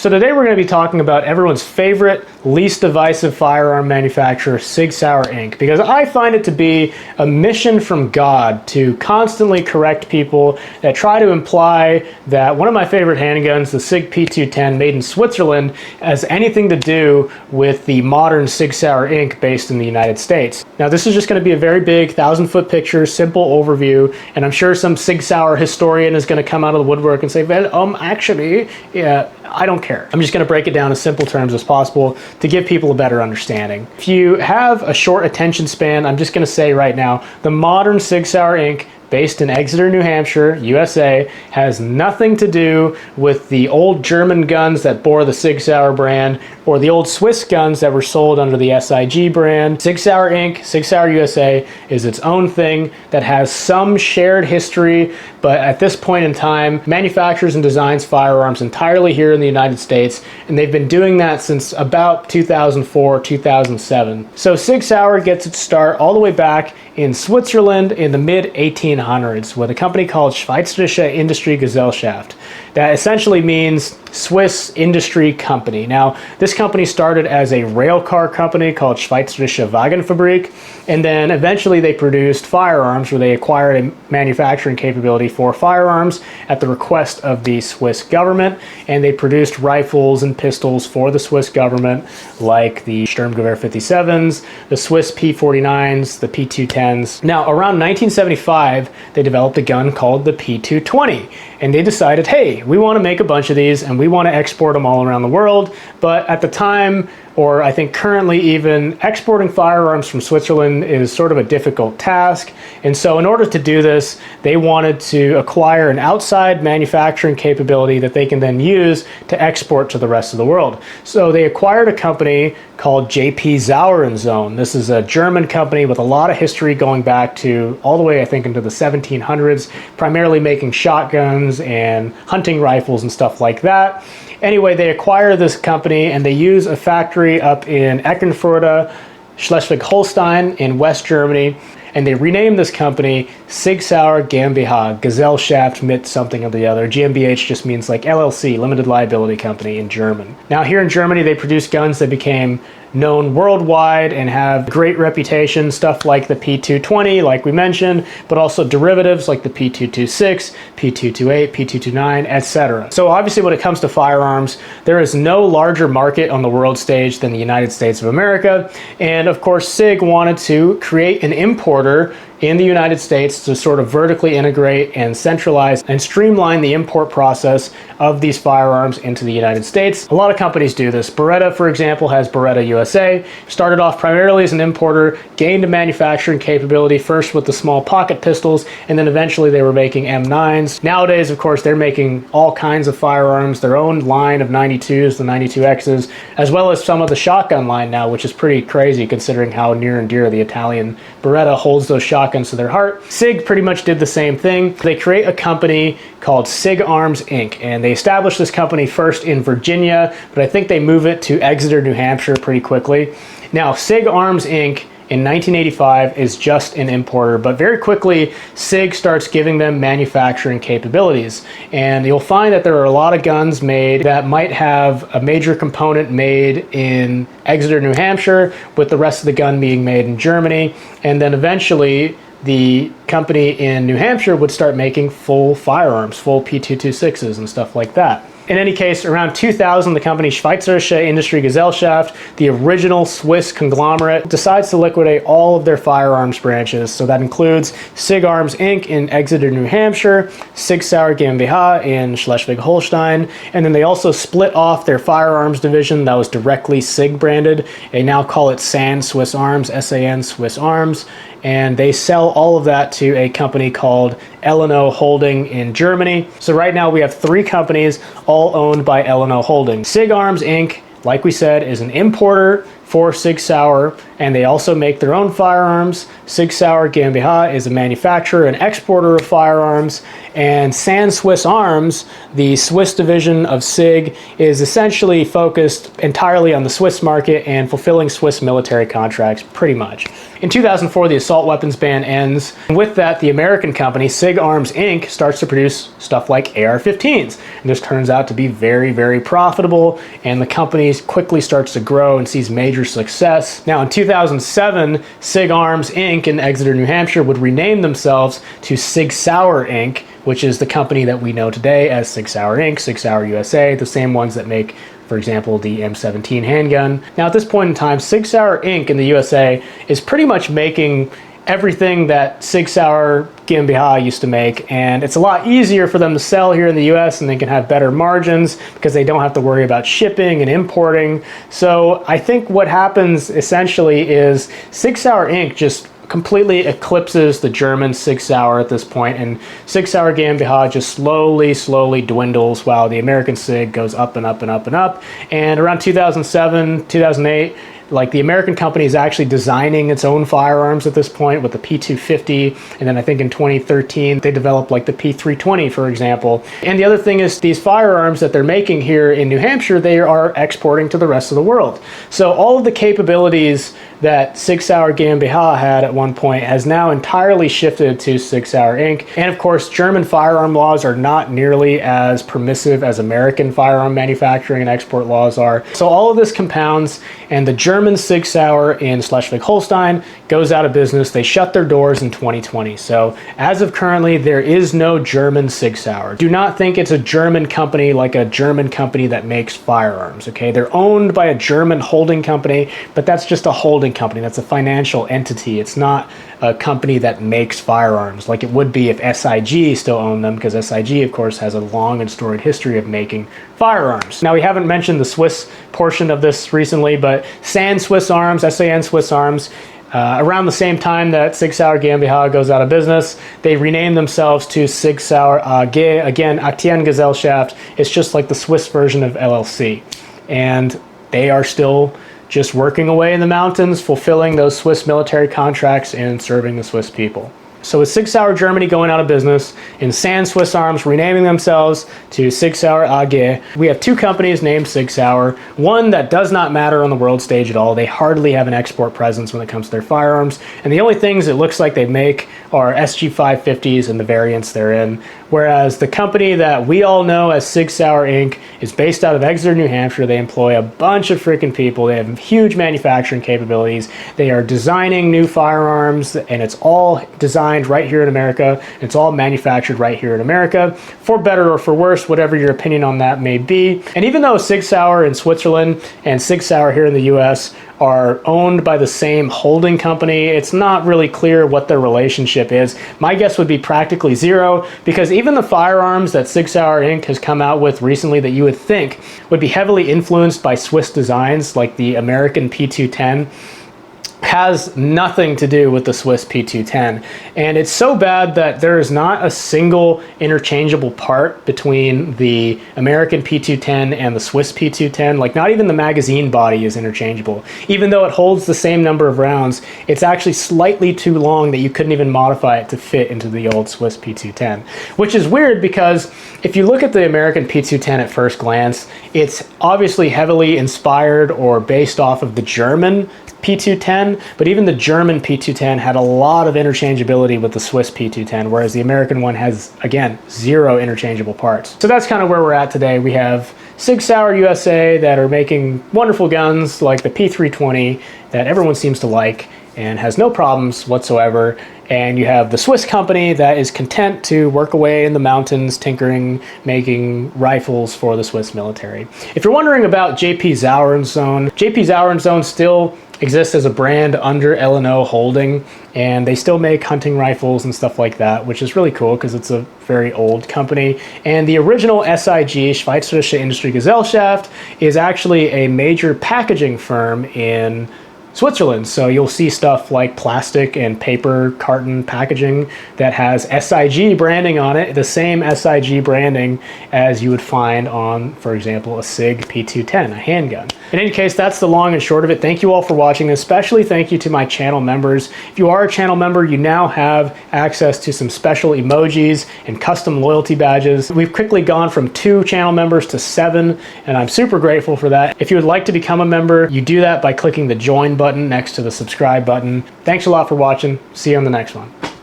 So today we're going to be talking about everyone's favorite, least divisive firearm manufacturer, Sig Sauer Inc. Because I find it to be a mission from God to constantly correct people that try to imply that one of my favorite handguns, the Sig P210 made in Switzerland, has anything to do with the modern Sig Sauer Inc. based in the United States. Now this is just going to be a very big 1,000-foot picture, simple overview, and I'm sure some Sig Sauer historian is going to come out of the woodwork and say, well, actually, yeah, I don't care. I'm just going to break it down as simple terms as possible to give people a better understanding. If you have a short attention span, I'm just going to say right now, the modern Sig Sauer Inc., based in Exeter, New Hampshire, USA, has nothing to do with the old German guns that bore the Sig Sauer brand or the old Swiss guns that were sold under the SIG brand. Sig Sauer Inc., Sig Sauer USA is its own thing that has some shared history, but at this point in time, manufactures and designs firearms entirely here in the United States, and they've been doing that since about 2004, 2007. So Sig Sauer gets its start all the way back in Switzerland in the mid-1800s with a company called Schweizerische Industriegesellschaft. That essentially means Swiss Industry Company. Now, this company started as a railcar company called Schweizerische Wagenfabrik, and then eventually they produced firearms, where they acquired a manufacturing capability for firearms at the request of the Swiss government, and they produced rifles and pistols for the Swiss government, like the Sturmgewehr 57s, the Swiss P49s, the P210s. Now, around 1975, they developed a gun called the P220, and they decided, hey, we want to make a bunch of these and we want to export them all around the world. But at the time, or I think currently even, exporting firearms from Switzerland is sort of a difficult task. And so in order to do this, they wanted to acquire an outside manufacturing capability that they can then use to export to the rest of the world. So they acquired a company called JP Sauer & Sohn. This is a German company with a lot of history going back to all the way, I think, into the 1700s, primarily making shotguns and hunting rifles and stuff like that. Anyway, they acquire this company and they use a factory up in Eckernförde, Schleswig-Holstein in West Germany, and they renamed this company Sig Sauer GmbH, Gesellschaft mit something or the other. GmbH just means like LLC, limited liability company in German. Now here in Germany, they produce guns that became known worldwide and have great reputation, stuff like the P220, like we mentioned, but also derivatives like the P226, P228, P229, etc. So obviously when it comes to firearms, there is no larger market on the world stage than the United States of America. And of course, Sig wanted to create an importer in the United States to sort of vertically integrate and centralize and streamline the import process of these firearms into the United States. A lot of companies do this. Beretta, for example, has Beretta USA. Started off primarily as an importer, gained a manufacturing capability first with the small pocket pistols, and then eventually they were making M9s. Nowadays, of course, they're making all kinds of firearms, their own line of 92s, the 92Xs, as well as some of the shotgun line now, which is pretty crazy considering how near and dear the Italian Beretta holds those shotguns to their heart. Sig pretty much did the same thing. They create a company called Sig Arms Inc. and they established this company first in Virginia, but I think they move it to Exeter, New Hampshire pretty quickly. Now, Sig Arms Inc. in 1985 is just an importer, but very quickly Sig starts giving them manufacturing capabilities. And you'll find that there are a lot of guns made that might have a major component made in Exeter, New Hampshire, with the rest of the gun being made in Germany. And then eventually the company in New Hampshire would start making full firearms, full P226s and stuff like that. In any case, around 2000, the company Schweizerische Industriegesellschaft, the original Swiss conglomerate, decides to liquidate all of their firearms branches. So that includes Sig Arms Inc. in Exeter, New Hampshire, Sig Sauer GmbH in Schleswig-Holstein, and then they also split off their firearms division that was directly Sig branded. They now call it SAN Swiss Arms, S-A-N Swiss Arms, and they sell all of that to a company called L&O Holding in Germany. So right now we have 3 companies all owned by L&O Holding. Sig Arms Inc., like we said, is an importer for Sig Sauer, and they also make their own firearms. Sig Sauer GmbH is a manufacturer and exporter of firearms, and San Swiss Arms, the Swiss division of Sig, is essentially focused entirely on the Swiss market and fulfilling Swiss military contracts, pretty much. In 2004, the assault weapons ban ends. And with that, the American company, Sig Arms Inc., starts to produce stuff like AR-15s. And this turns out to be very, very profitable, and the company quickly starts to grow and sees major success. Now, in 2007, Sig Arms Inc. in Exeter, New Hampshire would rename themselves to Sig Sauer Inc., which is the company that we know today as Sig Sauer Inc., Sig Sauer USA, the same ones that make, for example, the M17 handgun. Now, at this point in time, Sig Sauer Inc. in the USA is pretty much making everything that Sig Sauer GmbH used to make, and it's a lot easier for them to sell here in the US, and they can have better margins because they don't have to worry about shipping and importing. So I think what happens essentially is Sig Sauer Inc. just completely eclipses the German Sig Sauer at this point, and Sig Sauer GmbH just slowly dwindles while the American Sig goes up and up and up and up. And around 2007, 2008, like, the American company is actually designing its own firearms at this point with the P250, and then I think in 2013 they developed like the P320, for example. And the other thing is, these firearms that they're making here in New Hampshire, they are exporting to the rest of the world. So all of the capabilities that Sig Sauer GmbH had at one point has now entirely shifted to Sig Sauer Inc. And of course, German firearm laws are not nearly as permissive as American firearm manufacturing and export laws are. So all of this compounds, and the German Sig Sauer in Schleswig-Holstein goes out of business. They shut their doors in 2020. So as of currently, there is no German Sig Sauer. Do not think it's a German company like a German company that makes firearms, okay? They're owned by a German holding company, but that's just a holding company. That's a financial entity. It's not a company that makes firearms like it would be if SIG still owned them, because SIG, of course, has a long and storied history of making firearms. Now, we haven't mentioned the Swiss portion of this recently, but San Swiss Arms, SAN Swiss Arms, around the same time that Sig Sauer GmbH goes out of business, they rename themselves to Sig Sauer AG, again, Aktiengesellschaft. It's just like the Swiss version of LLC. And they are still just working away in the mountains, fulfilling those Swiss military contracts and serving the Swiss people. So with Sig Sauer Germany going out of business and San Swiss Arms renaming themselves to Sig Sauer AG, we have two companies named Sig Sauer, one that does not matter on the world stage at all. They hardly have an export presence when it comes to their firearms, and the only things it looks like they make are SG550s and the variants they're in, whereas the company that we all know as Sig Sauer Inc. is based out of Exeter, New Hampshire. They employ a bunch of freaking people. They have huge manufacturing capabilities. They are designing new firearms, and it's all designed right here in America. It's all manufactured right here in America, for better or for worse, whatever your opinion on that may be. And even though Sig Sauer in Switzerland and Sig Sauer here in the US are owned by the same holding company, it's not really clear what their relationship is. My guess would be practically zero, because even the firearms that Sig Sauer Inc. has come out with recently that you would think would be heavily influenced by Swiss designs, like the American P210, has nothing to do with the Swiss P210. And it's so bad that there is not a single interchangeable part between the American P210 and the Swiss P210. Like, not even the magazine body is interchangeable. Even though it holds the same number of rounds, it's actually slightly too long that you couldn't even modify it to fit into the old Swiss P210. Which is weird, because if you look at the American P210 at first glance, it's obviously heavily inspired or based off of the German P210, but even the German P210 had a lot of interchangeability with the Swiss P210, whereas the American one has, again, zero interchangeable parts. So that's kind of where we're at today. We have Sig Sauer USA that are making wonderful guns like the P320 that everyone seems to like and has no problems whatsoever. And you have the Swiss company that is content to work away in the mountains, tinkering, making rifles for the Swiss military. If you're wondering about JP Sauer & Sohn, JP Sauer & Sohn still exists as a brand under L&O Holding, and they still make hunting rifles and stuff like that, which is really cool because it's a very old company. And the original SIG, Schweizerische Industriegesellschaft, is actually a major packaging firm in Switzerland. So you'll see stuff like plastic and paper carton packaging that has SIG branding on it, the same SIG branding as you would find on, for example, a SIG P210, a handgun. In any case, that's the long and short of it. Thank you all for watching, especially thank you to my channel members. If you are a channel member, you now have access to some special emojis and custom loyalty badges. We've quickly gone from 2 channel members to 7, and I'm super grateful for that. If you would like to become a member, you do that by clicking the join button next to the subscribe button. Thanks a lot for watching. See you on the next one.